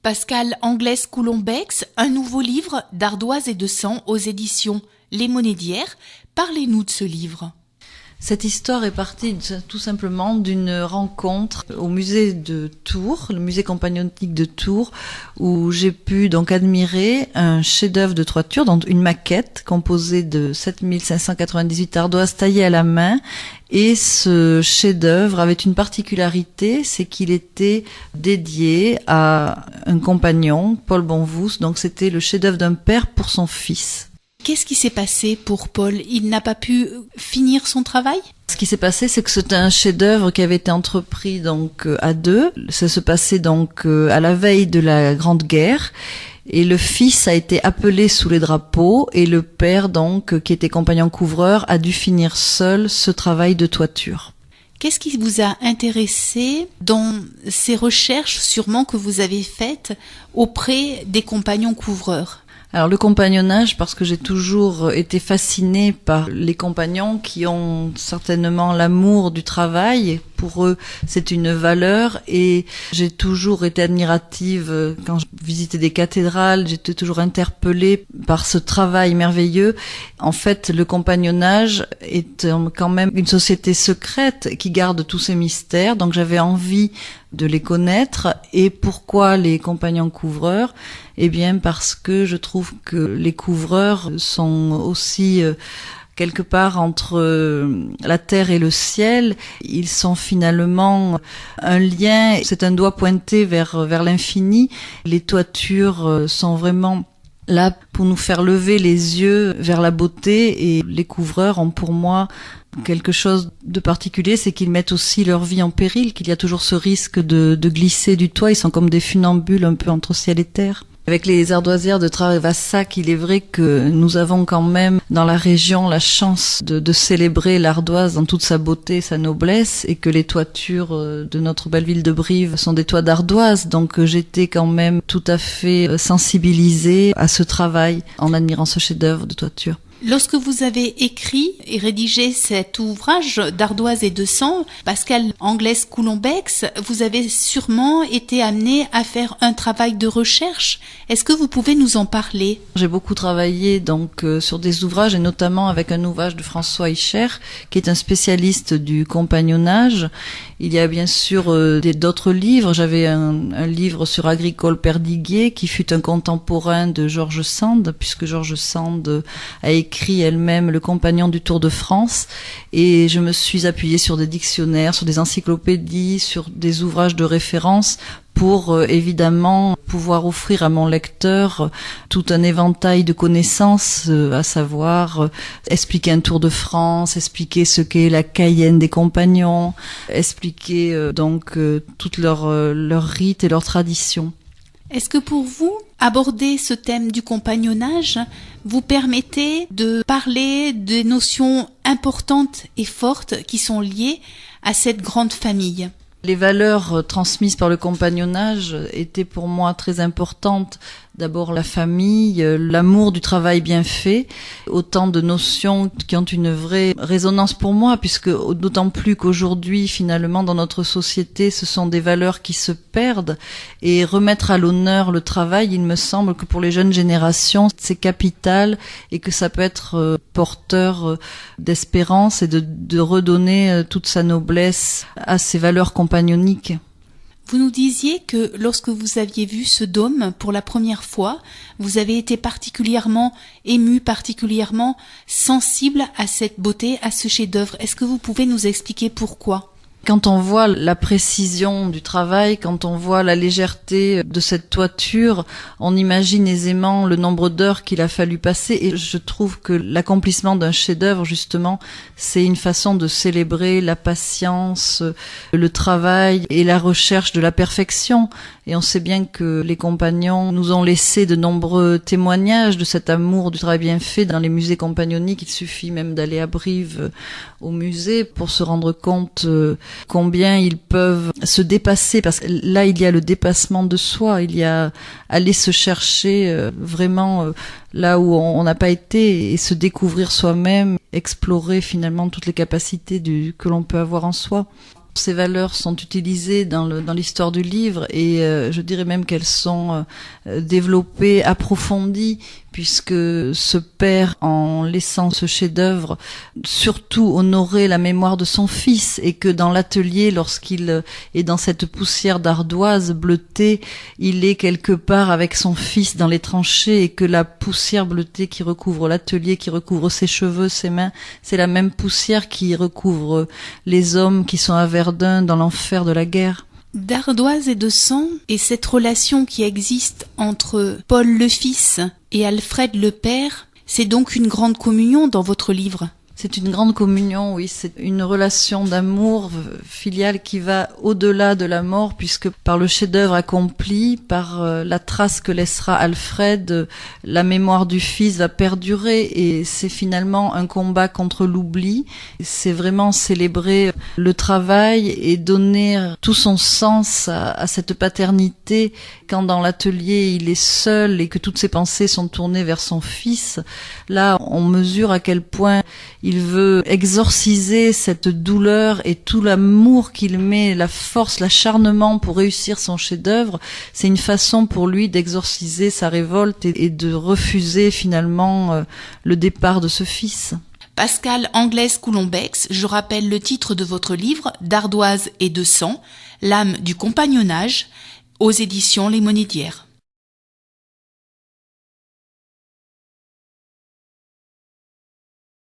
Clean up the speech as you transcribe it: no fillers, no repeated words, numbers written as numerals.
Pascal Anglès-Coulombex, un nouveau livre d'ardoise et de sang aux éditions Les Monédières. Parlez-nous de ce livre. Cette histoire est partie tout simplement d'une rencontre au musée de Tours, le musée compagnonique de Tours, où j'ai pu donc admirer un chef-d'œuvre de toiture, donc une maquette composée de 7598 ardoises taillées à la main. Et ce chef-d'œuvre avait une particularité, c'est qu'il était dédié à un compagnon, Paul Bonvous, donc c'était le chef-d'œuvre d'un père pour son fils. Qu'est-ce qui s'est passé pour Paul ? Il n'a pas pu finir son travail ? Ce qui s'est passé, c'est que c'était un chef-d'œuvre qui avait été entrepris donc à deux. Ça se passait donc à la veille de la Grande Guerre. Et le fils a été appelé sous les drapeaux et le père donc, qui était compagnon couvreur, a dû finir seul ce travail de toiture. Qu'est-ce qui vous a intéressé dans ces recherches sûrement que vous avez faites auprès des compagnons couvreurs ? Alors le compagnonnage, parce que j'ai toujours été fascinée par les compagnons qui ont certainement l'amour du travail. Pour eux, c'est une valeur et j'ai toujours été admirative quand je visitais des cathédrales, j'étais toujours interpellée par ce travail merveilleux. En fait, le compagnonnage est quand même une société secrète qui garde tous ces mystères, donc j'avais envie de les connaître. Et pourquoi les compagnons couvreurs ? Eh bien parce que je trouve que les couvreurs sont aussi quelque part entre la terre et le ciel. Ils sont finalement un lien, c'est un doigt pointé vers l'infini. Les toitures sont vraiment là pour nous faire lever les yeux vers la beauté, et les couvreurs ont pour moi quelque chose de particulier, c'est qu'ils mettent aussi leur vie en péril, qu'il y a toujours ce risque de glisser du toit. Ils sont comme des funambules un peu entre ciel et terre. Avec les ardoisières de Travassac, il est vrai que nous avons quand même dans la région la chance de célébrer l'ardoise dans toute sa beauté, sa noblesse, et que les toitures de notre belle ville de Brive sont des toits d'ardoise. Donc j'étais quand même tout à fait sensibilisée à ce travail en admirant ce chef-d'œuvre de toiture. Lorsque vous avez écrit et rédigé cet ouvrage d'ardoise et de sang, Pascal Anglès-Coulombex, vous avez sûrement été amené à faire un travail de recherche. Est-ce que vous pouvez nous en parler ? J'ai beaucoup travaillé donc sur des ouvrages, et notamment avec un ouvrage de François Hicher, qui est un spécialiste du compagnonnage. Il y a bien sûr d'autres livres. J'avais un livre sur Agricole Perdiguier, qui fut un contemporain de George Sand, puisque George Sand a écrit elle-même Le Compagnon du Tour de France, et je me suis appuyée sur des dictionnaires, sur des encyclopédies, sur des ouvrages de référence pour évidemment pouvoir offrir à mon lecteur tout un éventail de connaissances, à savoir expliquer un Tour de France, expliquer ce qu'est la Cayenne des compagnons, expliquer donc toutes leurs rites et leurs traditions. Est-ce que pour vous, aborder ce thème du compagnonnage vous permettait de parler des notions importantes et fortes qui sont liées à cette grande famille ? Les valeurs transmises par le compagnonnage étaient pour moi très importantes. D'abord la famille, l'amour du travail bien fait, autant de notions qui ont une vraie résonance pour moi, puisque d'autant plus qu'aujourd'hui, finalement, dans notre société, ce sont des valeurs qui se perdent, et remettre à l'honneur le travail, il me semble que pour les jeunes générations, c'est capital, et que ça peut être porteur d'espérance et de redonner toute sa noblesse à ces valeurs compagnoniques. Vous nous disiez que lorsque vous aviez vu ce dôme pour la première fois, vous avez été particulièrement ému, particulièrement sensible à cette beauté, à ce chef-d'œuvre. Est-ce que vous pouvez nous expliquer pourquoi ? Quand on voit la précision du travail, quand on voit la légèreté de cette toiture, on imagine aisément le nombre d'heures qu'il a fallu passer, et je trouve que l'accomplissement d'un chef-d'œuvre, justement, c'est une façon de célébrer la patience, le travail et la recherche de la perfection. Et on sait bien que les compagnons nous ont laissé de nombreux témoignages de cet amour du travail bien fait dans les musées compagnoniques. Il suffit même d'aller à Brive au musée pour se rendre compte combien ils peuvent se dépasser, parce que là il y a le dépassement de soi, il y a aller se chercher vraiment là où on n'a pas été, et se découvrir soi-même, explorer finalement toutes les capacités que l'on peut avoir en soi. Ces valeurs sont utilisées dans l'histoire du livre et je dirais même qu'elles sont développées, approfondies, puisque ce père, en laissant ce chef-d'œuvre, surtout honorer la mémoire de son fils, et que dans l'atelier, lorsqu'il est dans cette poussière d'ardoise bleutée, il est quelque part avec son fils dans les tranchées, et que la poussière bleutée qui recouvre l'atelier, qui recouvre ses cheveux, ses mains, c'est la même poussière qui recouvre les hommes qui sont à Verdun dans l'enfer de la guerre. D'ardoise et de sang, et cette relation qui existe entre Paul le fils et Alfred le père, c'est donc une grande communion dans votre livre. C'est une grande communion, oui, c'est une relation d'amour filial qui va au-delà de la mort, puisque par le chef-d'œuvre accompli, par la trace que laissera Alfred, la mémoire du fils va perdurer, et c'est finalement un combat contre l'oubli. C'est vraiment célébrer le travail et donner tout son sens à cette paternité. Quand dans l'atelier il est seul et que toutes ses pensées sont tournées vers son fils, là on mesure à quel point il veut exorciser cette douleur et tout l'amour qu'il met, la force, l'acharnement pour réussir son chef-d'œuvre. C'est une façon pour lui d'exorciser sa révolte et de refuser finalement le départ de ce fils. Pascale Anglaise-Coulombex, je rappelle le titre de votre livre, D'ardoise et de sang, l'âme du compagnonnage, aux éditions Les Monédières.